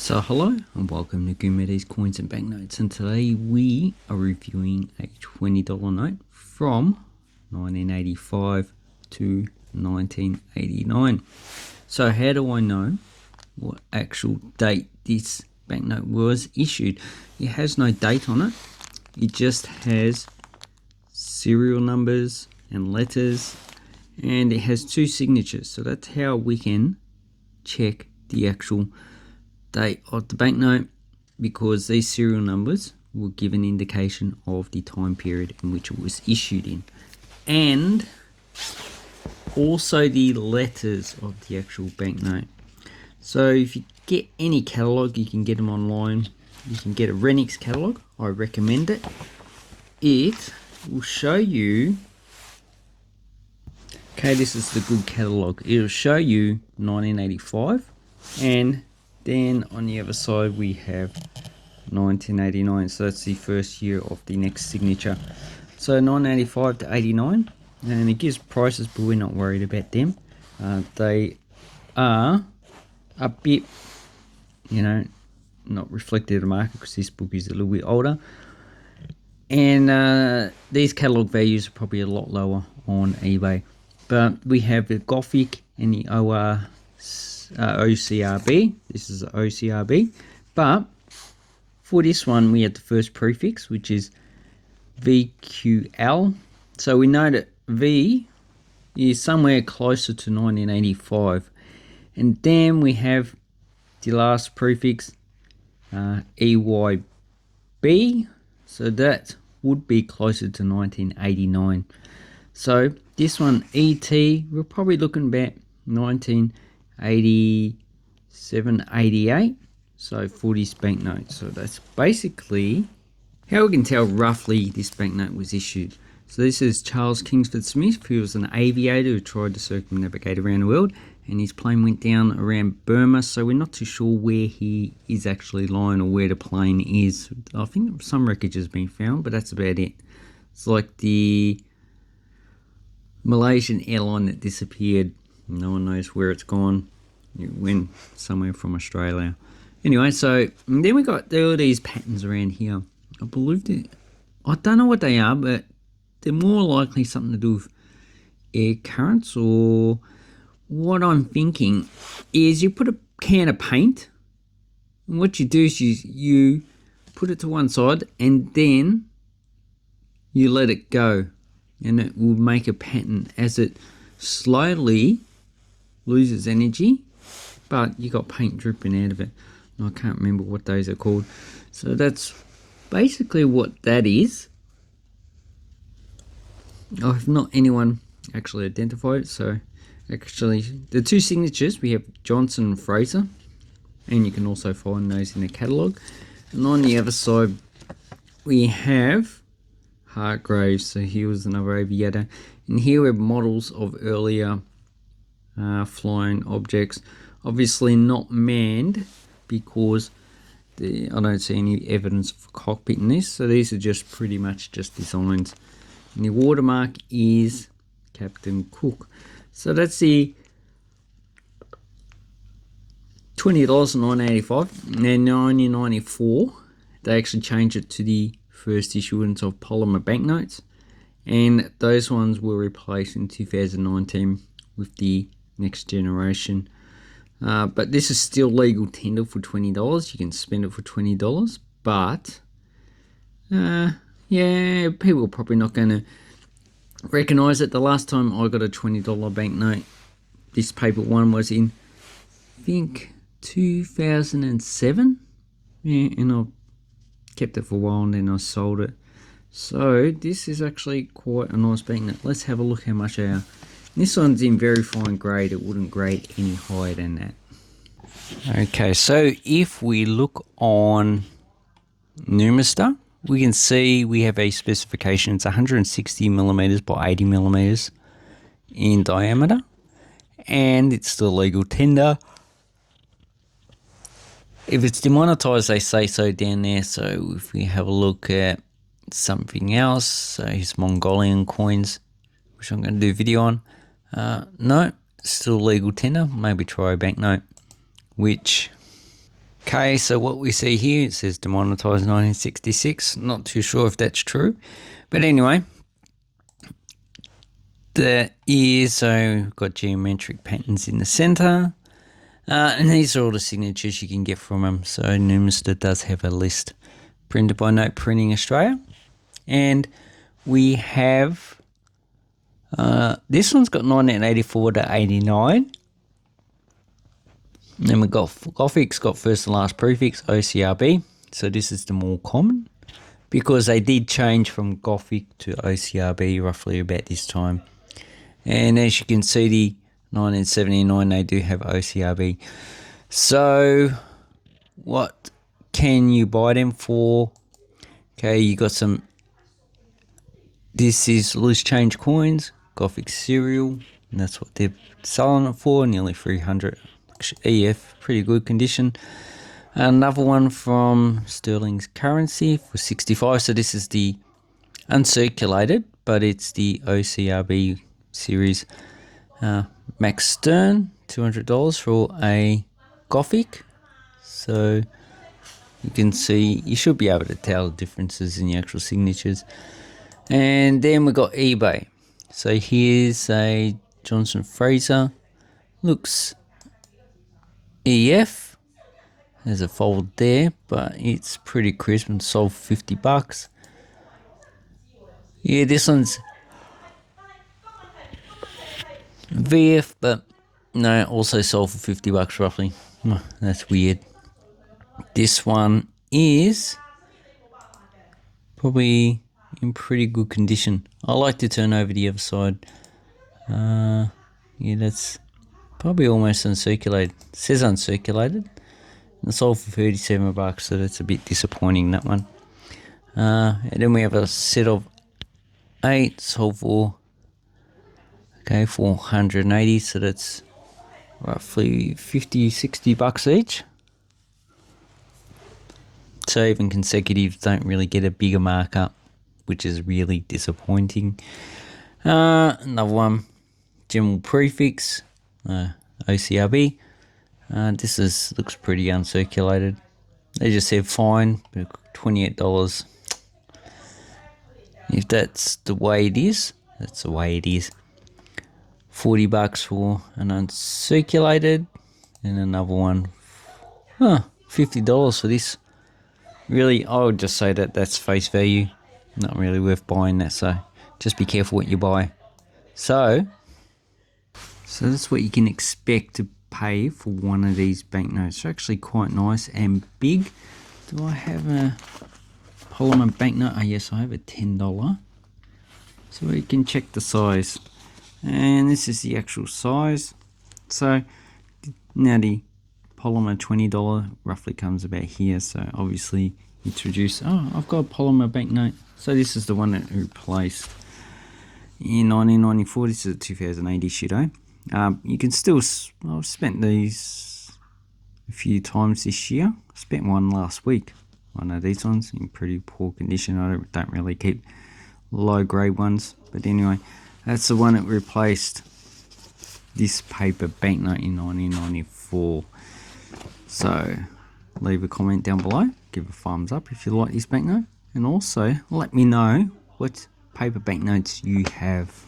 So hello and welcome to Gumedes Coins and Banknotes, and today we are reviewing a $20 note from 1985 to 1989. So how do I know what actual date this banknote was issued? It has no date on it. It just has serial numbers and letters, and it has two signatures. So that's how we can check the actual date of the banknote, because these serial numbers will give an indication of the time period in which it was issued in, and also the letters of the actual banknote. So if you get any catalog, you can get them online. You can get a Renix catalog. I recommend it. It will show you, okay, this is the good catalog. It'll show you 1985, and then on the other side we have 1989, so that's the first year of the next signature. So 1985 to 89, and it gives prices, but we're not worried about them. They are a bit, not reflective of the market, because this book is a little bit older, and these catalog values are probably a lot lower on eBay. But we have the Gothic and the OCRB. This is the OCRB, but for this one we have the first prefix, which is VQL. So we know that V is somewhere closer to 1985, and then we have the last prefix, EYB. So that would be closer to 1989. So this one, ET, we're probably looking about 1987, 88. So for this banknote. So that's basically how we can tell roughly this banknote was issued. So this is Charles Kingsford Smith, who was an aviator who tried to circumnavigate around the world, and his plane went down around Burma. So we're not too sure where he is actually lying or where the plane is. I think some wreckage has been found, but that's about it. It's like the Malaysian airline that disappeared. No one knows where it's gone. It went somewhere from Australia. Anyway, so then we got all these patterns around here. I believe I don't know what they are, but they're more likely something to do with air currents, or what I'm thinking is you put a can of paint, and what you do is you put it to one side and then you let it go, and it will make a pattern as it slowly loses energy, but you got paint dripping out of it. And I can't remember what those are called. So that's basically what that is. I have not anyone actually identified it. So actually the two signatures, we have Johnson and Fraser, and you can also find those in the catalogue. And on the other side we have Hargraves. So he was another aviator, and here we have models of earlier flying objects, obviously not manned, because I don't see any evidence of a cockpit in this. So these are just pretty much just designs, and the watermark is Captain Cook. So that's the $20 in 1985. And then 1994 they actually changed it to the first issuance of polymer banknotes, and those ones were replaced in 2019 with the next generation. But this is still legal tender for $20. You can spend it for $20, but yeah, people are probably not going to recognize it. The last time I got a $20 banknote, this paper one, was in, I think, 2007. Yeah, and I kept it for a while and then I sold it. So this is actually quite a nice banknote. Let's have a look how much they are. This one's in very fine grade. It wouldn't grade any higher than that. Okay, so if we look on Numistar, we can see we have a specification. It's 160 millimeters by 80 millimeters in diameter, and it's still legal tender. If it's demonetized, they say so down there. So if we have a look at something else, so his Mongolian coins, which I'm going to do a video on. No, still legal tender. Maybe try a banknote, which Okay, so what we see here, it says demonetized 1966. Not too sure if that's true. But anyway, there is, so we've got geometric patterns in the center. And these are all the signatures you can get from them. So Numister does have a list printed by Note Printing Australia. And we have, this one's got 1984 to 89. And then we've got Gothic's got first and last prefix, OCRB. So this is the more common, because they did change from Gothic to OCRB roughly about this time. And as you can see, the 1979, they do have OCRB. So what can you buy them for? Okay, you got some, this is loose change coins, Gothic cereal, and that's what they're selling it for, nearly 300 EF, pretty good condition. Another one from Sterling's Currency for 65. So this is the uncirculated, but it's the OCRB series. Max Stern, $200 for a Gothic. So you can see, you should be able to tell the differences in the actual signatures. And then we got eBay. So here's a Johnson Fraser. Looks EF. There's a fold there, but it's pretty crisp and sold for $50. Yeah, this one's VF, but no, also sold for $50 roughly. That's weird. This one is probably in pretty good condition. I like to turn over the other side. Yeah, that's probably almost uncirculated. It says uncirculated. It's sold for $37, so that's a bit disappointing, that one. And then we have a set of 8 sold for, okay, $480, so that's roughly $50-$60 each. So even consecutives don't really get a bigger markup, which is really disappointing. Another one, general prefix, OCRB. This looks pretty uncirculated. They just said fine, but $28. If that's the way it is, that's the way it is. $40 for an uncirculated, and another one, $50 for this. Really, I would just say that that's face value. Not really worth buying that, so just be careful what you buy. So that's what you can expect to pay for one of these banknotes. They're actually quite nice and big. Do I have a polymer banknote? Yes, I have a $10. So we can check the size. And this is the actual size. So now the polymer $20 roughly comes about here. So obviously introduce, I've got a polymer banknote. So this is the one that replaced in 1994. This is a 2008 issue though. You can still, I've spent these a few times this year. I spent one last week. One of these ones in pretty poor condition. I don't really keep low grade ones. But anyway, that's the one that replaced this paper banknote in 1994. So leave a comment down below. Give a thumbs up if you like this banknote. And also let me know what paper banknotes you have.